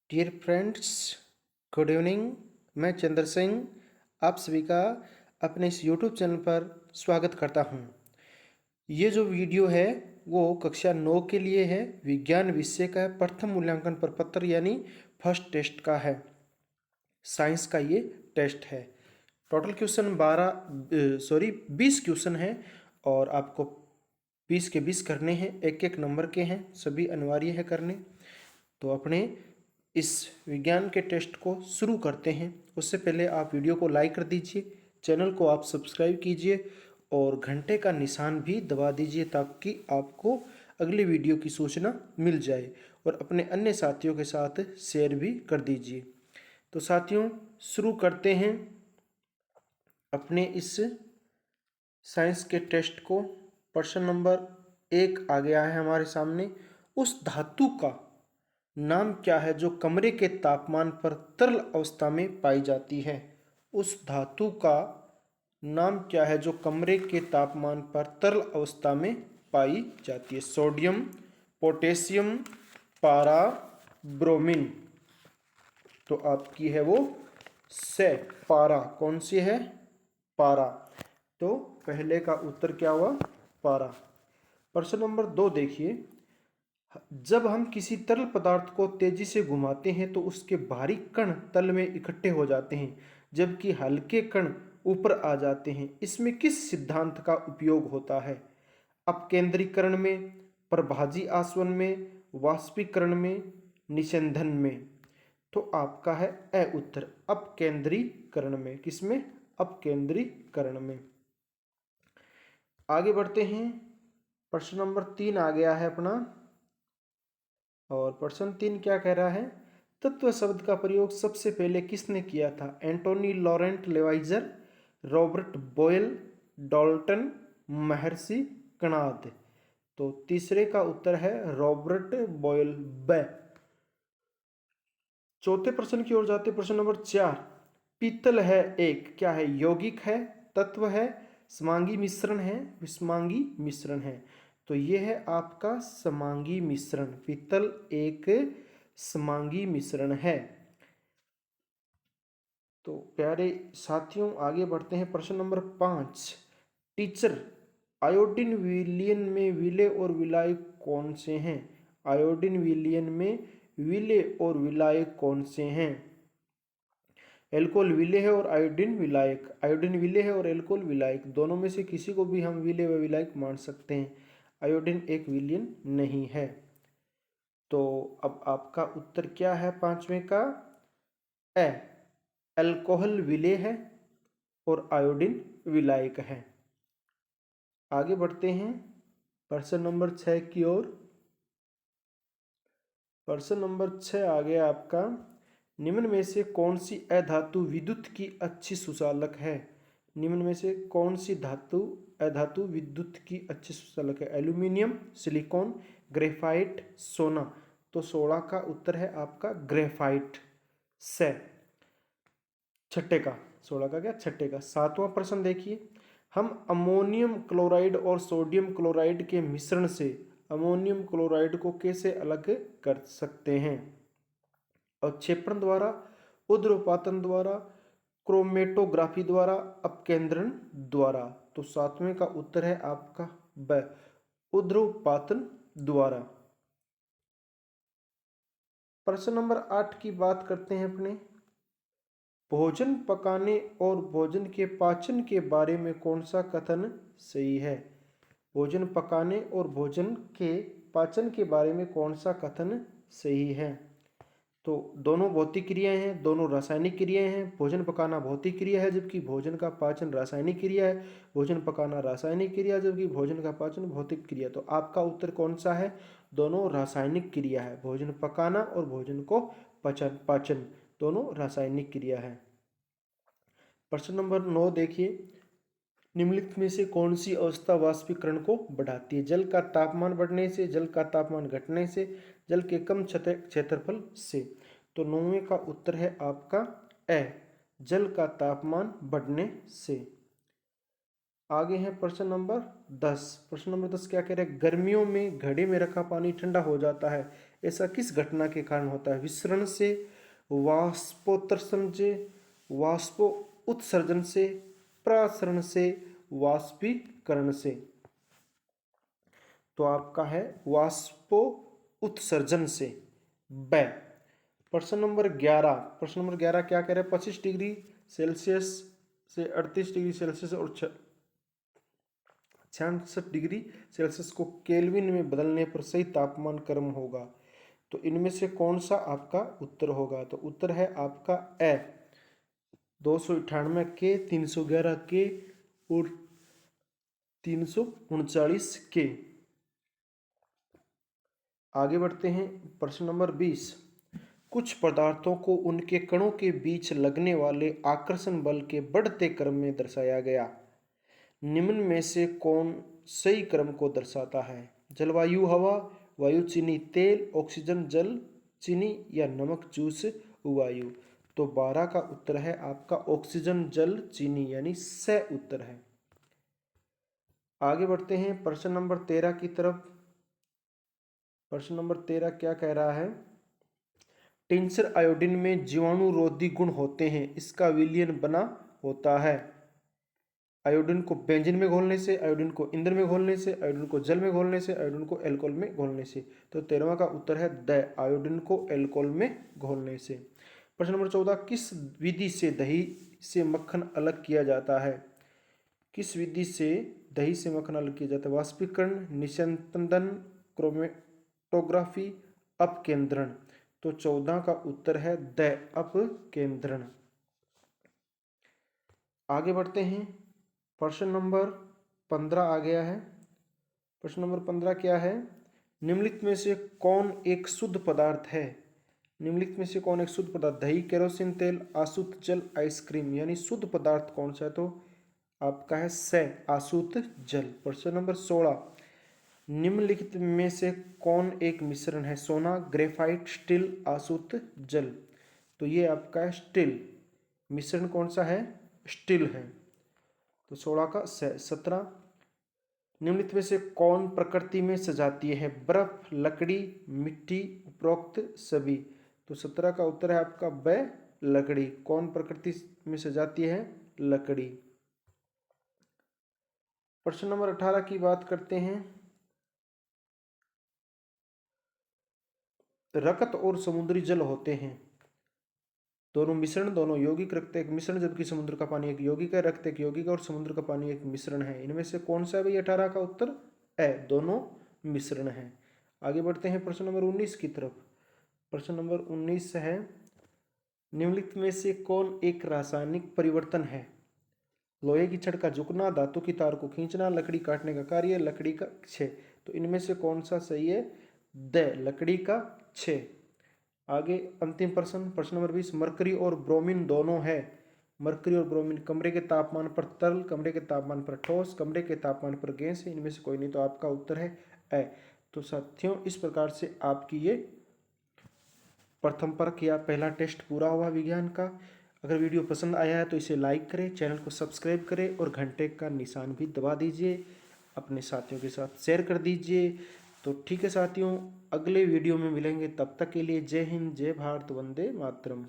Dear friends, good evening. मैं चंद्र सिंह आप सभी का अपने इस यूट्यूब चैनल पर स्वागत करता हूं। ये जो वीडियो है वो कक्षा 9 के लिए है। विज्ञान विषय का प्रथम मूल्यांकन प्रपत्र यानी फर्स्ट टेस्ट का है। साइंस का ये टेस्ट है। टोटल क्वेश्चन 20 क्वेश्चन है और आपको 20 के 20 करने हैं। एक एक नंबर के हैं, सभी अनिवार्य है करने। तो अपने इस विज्ञान के टेस्ट को शुरू करते हैं। उससे पहले आप वीडियो को लाइक कर दीजिए, चैनल को आप सब्सक्राइब कीजिए और घंटे का निशान भी दबा दीजिए ताकि आपको अगली वीडियो की सूचना मिल जाए, और अपने अन्य साथियों के साथ शेयर भी कर दीजिए। तो साथियों, शुरू करते हैं अपने इस साइंस के टेस्ट को। प्रश्न नंबर 1 आ गया है हमारे सामने। उस धातु का नाम क्या है जो कमरे के तापमान पर तरल अवस्था में पाई जाती है? उस धातु का नाम क्या है जो कमरे के तापमान पर तरल अवस्था में पाई जाती है? सोडियम, पोटेशियम, पारा, ब्रोमीन। तो आपकी है वो से पारा। कौन सी है? पारा। तो पहले का उत्तर क्या हुआ? पारा। प्रश्न नंबर 2 देखिए। जब हम किसी तरल पदार्थ को तेजी से घुमाते हैं तो उसके बारीक कण तल में इकट्ठे हो जाते हैं, जबकि हल्के कण ऊपर आ जाते हैं। इसमें किस सिद्धांत का उपयोग होता है? अपकेंद्रीकरण में, प्रभाजी आसवन में, वाष्पीकरण में, निस्यंदन में। तो आपका है ए उत्तर, अपकेंद्रीकरण में। किसमें? अपकेंद्रीकरण में। आगे बढ़ते हैं। प्रश्न नंबर 3 आ गया है अपना। और प्रश्न 3 क्या कह रहा है? तत्व शब्द का प्रयोग सबसे पहले किसने किया था? एंटोनी लॉरेंट लेवाइजर, रॉबर्ट बोयल, डाल्टन, महर्षि कणाद। तो तीसरे का उत्तर है रॉबर्ट बोयल। चौथे प्रश्न की ओर जाते। प्रश्न नंबर 4। पीतल है एक क्या है? यौगिक है, तत्व है, समांगी मिश्रण है, विषमांगी मिश्रण है। तो यह है आपका समांगी मिश्रण। पीतल एक समांगी मिश्रण है। तो प्यारे साथियों, आगे बढ़ते हैं। प्रश्न नंबर 5। टीचर, आयोडीन विलयन में विलेय और विलायक कौन से हैं? आयोडीन विलयन में विलेय और विलायक कौन से हैं? एल्कोहल विलेय है और आयोडीन विलायक। आयोडीन विलेय है और एल्कोहल विलायक, दोनों में से किसी को भी हम विलेय व विलायक मान सकते हैं। आयोडीन एक विलयन नहीं है। तो अब आपका उत्तर क्या है पांचवें का? ए, एल्कोहल विलेय है और आयोडीन विलायक है। आगे बढ़ते हैं प्रश्न नंबर 6 की ओर। प्रश्न नंबर 6 आ गया आपका। निम्न में से कौन सी अधातु विद्युत की अच्छी सुचालक है? निम्न में से कौन सी अधातु विद्युत की अच्छी सुचालक है? एल्यूमिनियम, सिलिकॉन, ग्रेफाइट, सोना। तो 16 का उत्तर है आपका ग्रेफाइट से। छठे का, 16 का क्या? छठे का। 7वां प्रश्न देखिए। हम अमोनियम क्लोराइड और सोडियम क्लोराइड के मिश्रण से अमोनियम क्लोराइड को कैसे अलग कर सकते हैं? अवक्षेपण द्वारा, ऊर्ध्वपातन द्वारा, क्रोमेटोग्राफी द्वारा, अपकेंद्रण द्वारा। तो 7वें का उत्तर है आपका ब, ऊर्ध्वपातन द्वारा। प्रश्न नंबर 8 की बात करते हैं अपने। भोजन पकाने और भोजन के पाचन के बारे में कौन सा कथन सही है? भोजन पकाने और भोजन के पाचन के बारे में कौन सा कथन सही है? तो दोनों भौतिक क्रियाएं हैं, दोनों रासायनिक क्रियाएं हैं। भोजन पकाना भौतिक क्रिया है जबकि भोजन का पाचन रासायनिक क्रिया है। भोजन पकाना रासायनिक क्रिया जबकि भोजन का पाचन भौतिक क्रिया। तो आपका उत्तर कौन सा है? दोनों रासायनिक क्रिया है। भोजन पकाना और भोजन को पाचन दोनों रासायनिक क्रिया है। प्रश्न नंबर 9 देखिए। निम्नलिखित में से कौन सी अवस्था वाष्पीकरण को बढ़ाती है? जल का तापमान बढ़ने से, जल का तापमान घटने से, जल के कम क्षेत्रफल से। तो 9वें का उत्तर है आपका ए, जल का तापमान बढ़ने से। आगे है प्रश्न नंबर 10। प्रश्न नंबर 10 क्या कह रहे हैं? गर्मियों में घड़े में रखा पानी ठंडा हो जाता है, ऐसा किस घटना के कारण होता है? विसरण से, वाष्पोत्सर्जन से, वाष्पो उत्सर्जन से, प्रसरण से, वाष्पीकरण से। तो आपका है वाष्पो उत्सर्जन से, ब। प्रश्न नंबर 11, प्रश्न नंबर 11 क्या कह रहे हैं? 25 डिग्री सेल्सियस से 38 डिग्री सेल्सियस और 66 डिग्री सेल्सियस को केल्विन में बदलने पर सही तापमान क्रम होगा। तो इनमें से कौन सा आपका उत्तर होगा? तो उत्तर है आपका ए, 298 के, 311 के और 339 के। आगे बढ़ते हैं। प्रश्न नंबर 20, कुछ पदार्थों को उनके कणों के बीच लगने वाले आकर्षण बल के बढ़ते क्रम में दर्शाया गया। निम्न में से कौन सही क्रम को दर्शाता है? जलवायु हवा, वायु चीनी तेल, ऑक्सीजन जल चीनी या नमक जूस वायु। तो 12 का उत्तर है आपका ऑक्सीजन जल चीनी, यानी स उत्तर है। आगे बढ़ते हैं प्रश्न नंबर 13 की तरफ। प्रश्न नंबर 13 क्या कह रहा है? टिंचर आयोडीन में जीवाणुरोधी गुण होते हैं, इसका विलयन बना होता है। आयोडीन को बेंजीन में घोलने से, आयोडीन को ईंधन में घोलने से, आयोडीन को जल में घोलने से, आयोडीन को एल्कोहल में घोलने से। तो 13वां का उत्तर है द, आयोडीन को एल्कोहल में घोलने से। प्रश्न नंबर 14, किस विधि से दही से मक्खन अलग किया जाता है? किस विधि से दही से मक्खन अलग किया जाता है? वाष्पीकरण, निस्यंदन, क्रोमेटोग्राफी, अपकेंद्रण। तो 14 का उत्तर है द, अपकेंद्रण। आगे बढ़ते हैं। प्रश्न नंबर 15 आ गया है। प्रश्न नंबर 15 क्या है? निम्नलिखित में से कौन एक शुद्ध पदार्थ है? निम्नलिखित में से कौन एक शुद्ध पदार्थ? दही, केरोसिन तेल, आसुत जल, आइसक्रीम। यानी शुद्ध पदार्थ कौन सा है? तो आपका है स, आसुत जल। प्रश्न नंबर 16, निम्नलिखित में से कौन एक मिश्रण है? सोना, ग्रेफाइट, स्टील, आसुत जल। तो ये आपका है स्टील। मिश्रण कौन सा है? स्टील है। तो 16 का 17, निम्नलिखित में से कौन प्रकृति में सजातीय है? बर्फ, लकड़ी, मिट्टी, उपरोक्त सभी। तो 17 का उत्तर है आपका ब, लकड़ी। कौन प्रकृति में सजातीय है? लकड़ी। प्रश्न नंबर 18 की बात करते हैं। रक्त और समुद्री जल होते हैं, दोनों मिश्रण, दोनों यौगिक। रक्त एक मिश्रण, जबकि समुद्र का पानी एक यौगिक है। रक्त एक यौगिक और समुद्र का पानी एक मिश्रण है। इनमें से कौन सा है भाई? 18 का उत्तर है, दोनों मिश्रण है। आगे बढ़ते हैं प्रश्न नंबर 19 की तरफ। प्रश्न नंबर 19 है, निम्नलिखित में से कौन एक रासायनिक परिवर्तन है? लोहे की छड़ का झुकना, धातु की तार को खींचना, लकड़ी काटने का कार्य, लकड़ी का क्षय। तो इनमें से कौन सा सही है? द, लकड़ी का क्षय। आगे अंतिम प्रश्न, प्रश्न नंबर 20, मरकरी और ब्रोमीन दोनों है। मरकरी और ब्रोमीन कमरे के तापमान पर तरल, कमरे के तापमान पर ठोस, कमरे के तापमान पर गैस है। इनमें से कोई नहीं। तो आपका उत्तर है ए। तो साथियों, इस प्रकार से आपकी ये प्रथम परख या पहला टेस्ट पूरा हुआ विज्ञान का। अगर वीडियो पसंद आया है तो इसे लाइक करें, चैनल को सब्सक्राइब करें और घंटे का निशान भी दबा दीजिए। अपने साथियों के साथ शेयर कर दीजिए। तो ठीक है साथियों, अगले वीडियो में मिलेंगे। तब तक के लिए जय हिंद, जय भारत, वंदे मातरम।